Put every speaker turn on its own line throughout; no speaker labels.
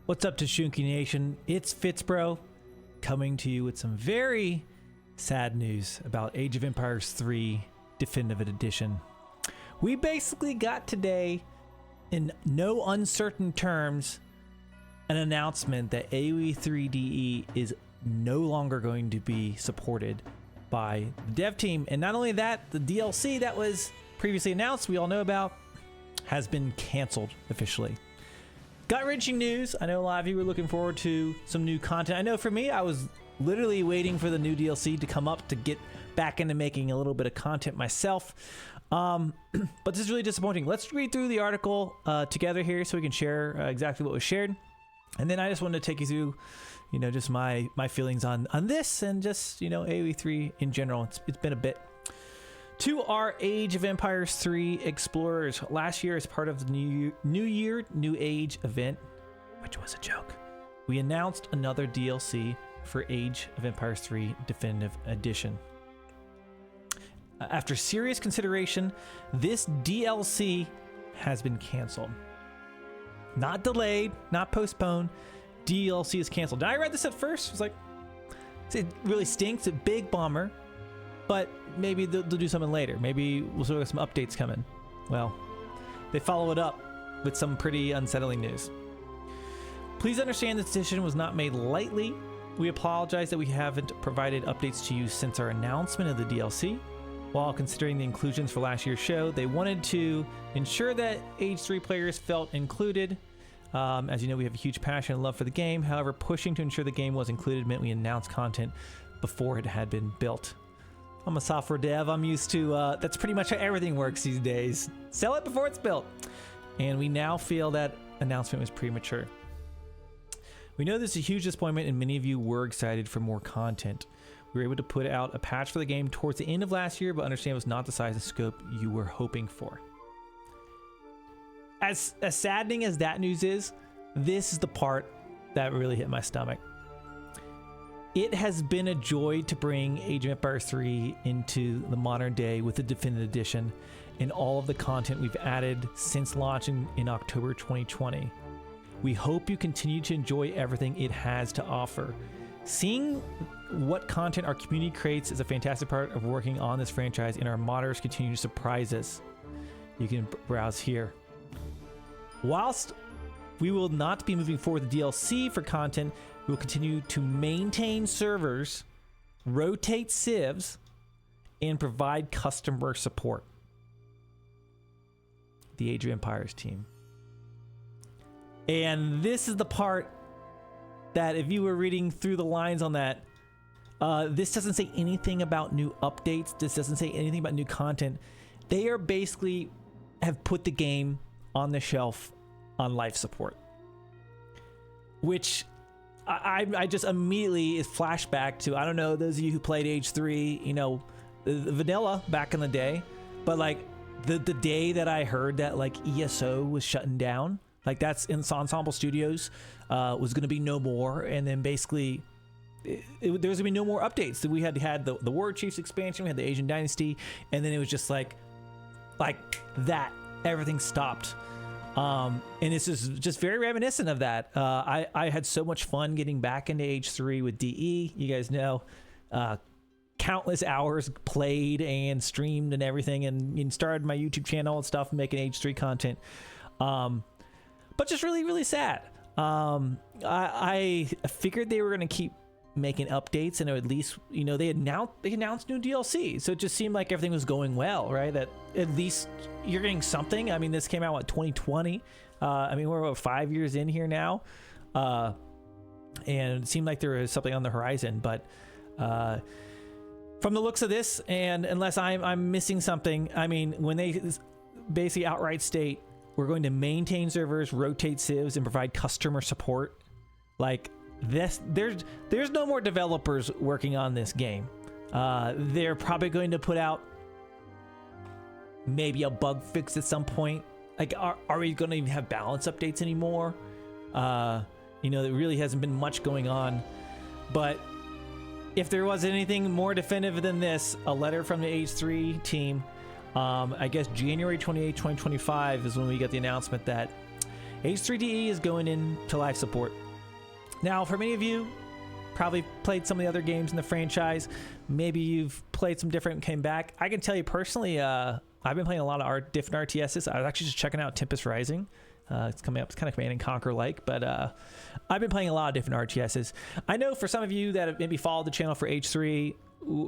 What's up to Shunky Nation? It's FitzBro coming to you with some very sad news about Age of Empires 3 Definitive Edition. We basically got today, in no uncertain terms, an announcement that AoE3 DE is no longer going to be supported by the dev team. And not only that, the DLC that was previously announced, we all know about, has been canceled officially. Gut-wrenching news. I know a lot of you were looking forward to some new content. I know for me, I was literally waiting for the new DLC to come up to get back into making a little bit of content myself. But this is really disappointing. Let's read through the article together here so we can share exactly what was shared. And then I just wanted to take you through, just my feelings on this and just, AoE3 in general. It's been a bit. To our Age of Empires 3 explorers, last year as part of the New Year, New Age event, which was a joke, we announced another DLC for Age of Empires 3 Definitive Edition. After serious consideration, this DLC has been canceled. Not delayed, not postponed. DLC is canceled. Now, I read this at first. I was like, it really stinks. A big bummer. But maybe they'll do something later. Maybe we'll sort of get some updates coming. Well, they follow it up with some pretty unsettling news. Please understand this decision was not made lightly. We apologize that we haven't provided updates to you since our announcement of the DLC. While considering the inclusions for last year's show, they wanted to ensure that Age 3 players felt included. As you know, we have a huge passion and love for the game. However, pushing to ensure the game was included meant we announced content before it had been built. I'm a software dev. I'm used to, that's pretty much how everything works these days. Sell it before it's built. And we now feel that announcement was premature. We know this is a huge disappointment and many of you were excited for more content. We were able to put out a patch for the game towards the end of last year, but understand it was not the size and scope you were hoping for. As saddening as that news is, this is the part that really hit my stomach. It has been a joy to bring Age of Empires 3 into the modern day with the Definitive Edition and all of the content we've added since launching in October 2020. We hope you continue to enjoy everything it has to offer. Seeing what content our community creates is a fantastic part of working on this franchise, and our modders continue to surprise us. You can browse here. Whilst we will not be moving forward with the DLC for content, we will continue to maintain servers, rotate civs, and provide customer support. The Age of Empires team. And this is the part that if you were reading through the lines on that, this doesn't say anything about new updates. This doesn't say anything about new content. They are basically have put the game on the shelf on life support, which I just immediately is flashback to, I don't know, those of you who played Age 3, the vanilla back in the day, but like the day that I heard that like ESO was shutting down, like that's in Ensemble Studios, was going to be no more. And then basically there was going to be no more updates. We had the War Chiefs expansion, we had the Asian Dynasty, and then it was just like that, everything stopped. And it's just very reminiscent of that. I had so much fun getting back into Age 3 with DE. You guys know, countless hours played and streamed and everything, and started my YouTube channel and stuff, making Age 3 content. But just really, really sad. I figured they were going to keep making updates, and at least, they announced new DLC. So it just seemed like everything was going well, right? That at least you're getting something. I mean, this came out, 2020? We're about 5 years in here now. And it seemed like there was something on the horizon, but from the looks of this, and unless I'm missing something, when they basically outright state, we're going to maintain servers, rotate civs, and provide customer support, like this, there's no more developers working on this game. They're probably going to put out maybe a bug fix at some point. Like, are we going to even have balance updates anymore? There really hasn't been much going on. But if there was anything more definitive than this, a letter from the Age 3 team, I guess January 28, 2025 is when we got the announcement that H3DE is going into life support. Now, for many of you, probably played some of the other games in the franchise. Maybe you've played some different and came back. I can tell you personally, I've been playing a lot of different RTSs. I was actually just checking out Tempest Rising. It's coming up. It's kind of Command and Conquer like, but I've been playing a lot of different RTSs. I know for some of you that have maybe followed the channel for H3,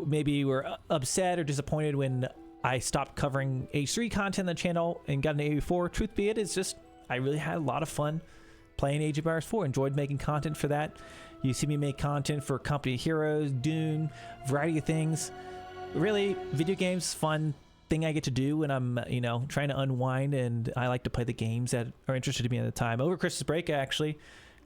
maybe you were upset or disappointed when I stopped covering H3 content on the channel and got into AoE4. Truth be it, it's just I really had a lot of fun playing Age of Empires 4. Enjoyed making content for that. You see me make content for Company of Heroes, Dune, variety of things. Really, video games, fun thing I get to do when I'm, you know, trying to unwind, and I like to play the games that are interested in me at the time. Over Christmas break, I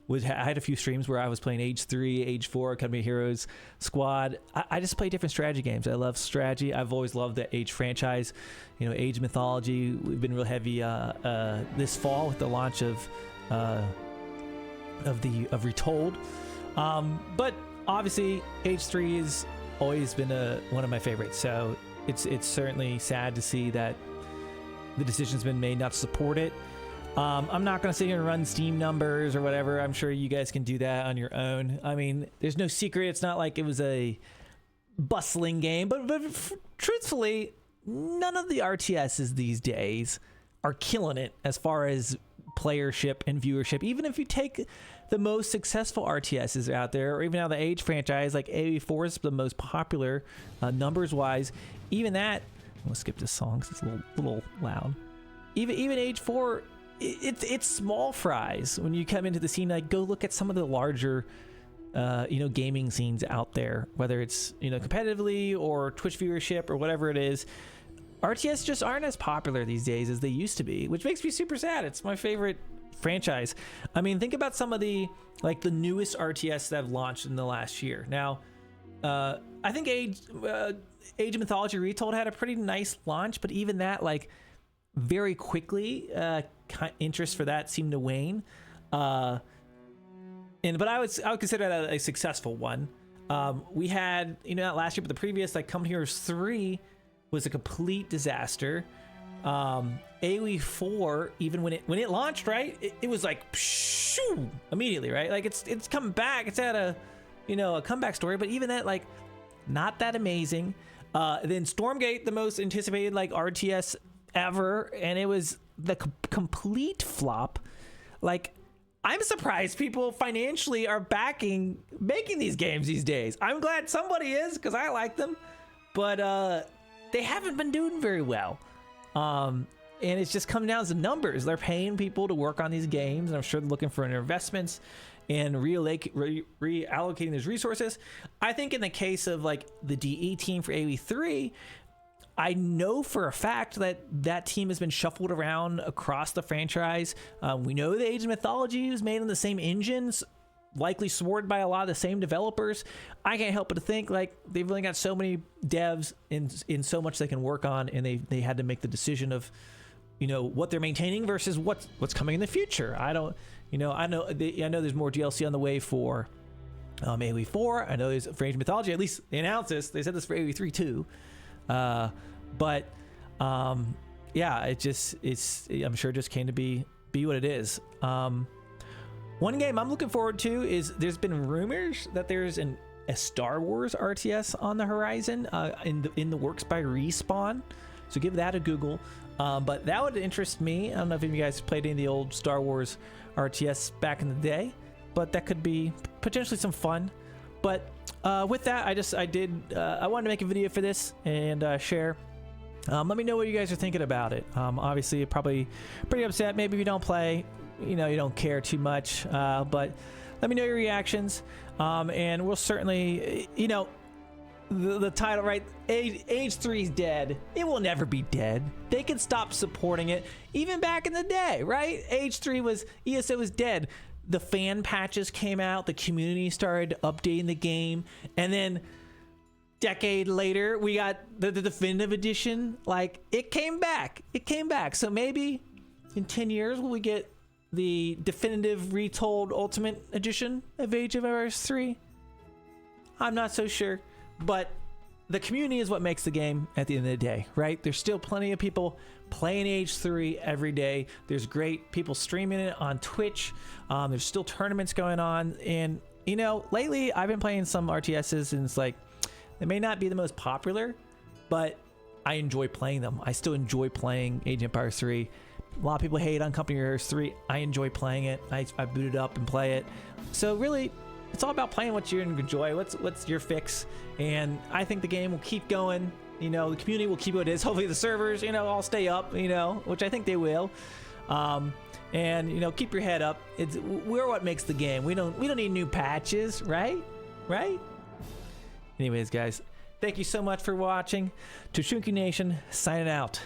had a few streams where I was playing Age 3, Age 4, Company of Heroes, Squad. I just play different strategy games. I love strategy. I've always loved the Age franchise. You know, Age mythology. We've been real heavy this fall with the launch of Retold. But obviously, Age 3 has always been one of my favorites. So it's certainly sad to see that the decision's been made not to support it. I'm not going to sit here and run Steam numbers or whatever. I'm sure you guys can do that on your own. I mean, there's no secret. It's not like it was a bustling game, but truthfully, none of the RTSs these days are killing it as far as playership and viewership. Even if you take the most successful RTSs out there, or even now the Age franchise, like AoE4 is the most popular numbers wise. Even that, I'm gonna skip this song because it's a little loud. Even Age 4, it's small fries when you come into the scene. Like, go look at some of the larger gaming scenes out there, whether it's competitively or Twitch viewership or whatever it is. RTS just aren't as popular these days as they used to be, which makes me super sad. It's my favorite franchise. I mean, think about some of the newest RTS that have launched in the last year. Now, I think Age of Mythology Retold had a pretty nice launch, but even that, very quickly, interest for that seemed to wane. But I would consider that a successful one. We had not last year, but the previous Company of Heroes 3 was a complete disaster. AoE4, even when it launched, right, it was shoo, immediately, right? It's come back. It's had a comeback story, but even that not that amazing. Then Stormgate, the most anticipated RTS ever, and it was the complete flop. I'm surprised people financially are backing making these games these days. I'm glad somebody is, because I like them, but they haven't been doing very well. And it's just coming down to numbers. They're paying people to work on these games, and I'm sure they're looking for investments and reallocating those resources. I think in the case of the DE team for AoE3, I know for a fact that team has been shuffled around across the franchise. We know the Age of Mythology was made on the same engines, likely supported by a lot of the same developers. I can't help but to think they've only got so many devs in so much they can work on, and they had to make the decision of what they're maintaining versus what's coming in the future. I know there's more DLC on the way for AoE4. I know there's for Age of Mythology. At least they announced this. They said this for AoE3 too. Yeah, I'm sure it just came to be what it is. One game I'm looking forward to is there's been rumors that there's a Star Wars RTS on the horizon, in the works by Respawn. So give that a Google. But that would interest me. I don't know if any of you guys played any of the old Star Wars RTS back in the day, but that could be potentially some fun. But with that, I wanted to make a video for this and share. Let me know what you guys are thinking about it. Obviously, you're probably pretty upset. Maybe if you don't play, you don't care too much. But let me know your reactions. And we'll certainly, the title, right? Age 3 is dead. It will never be dead. They can stop supporting it. Even back in the day, right? Age 3 ESO was dead. The fan patches came out. The community started updating the game. And then decade later, we got the definitive edition. It came back. It came back. So maybe in 10 years, will we get the definitive retold ultimate edition of Age of Empires 3? I'm not so sure. But the community is what makes the game at the end of the day, right? There's still plenty of people playing Age3 every day. There's great people streaming it on Twitch. There's still tournaments going on. And, you know, lately I've been playing some RTSs, and it's like, they may not be the most popular, but I enjoy playing them. I still enjoy playing Age of Empires 3. A lot of people hate on Company of Heroes 3. I enjoy playing it. I boot it up and play it. So really, it's all about playing what you enjoy. What's your fix? And I think the game will keep going. You know, the community will keep what it is. Hopefully the servers, you know, all stay up, you know, which I think they will. And, you know, keep your head up. We're what makes the game. We don't need new patches, right? Right? Anyways, guys, thank you so much for watching. Tushunki Nation, signing out.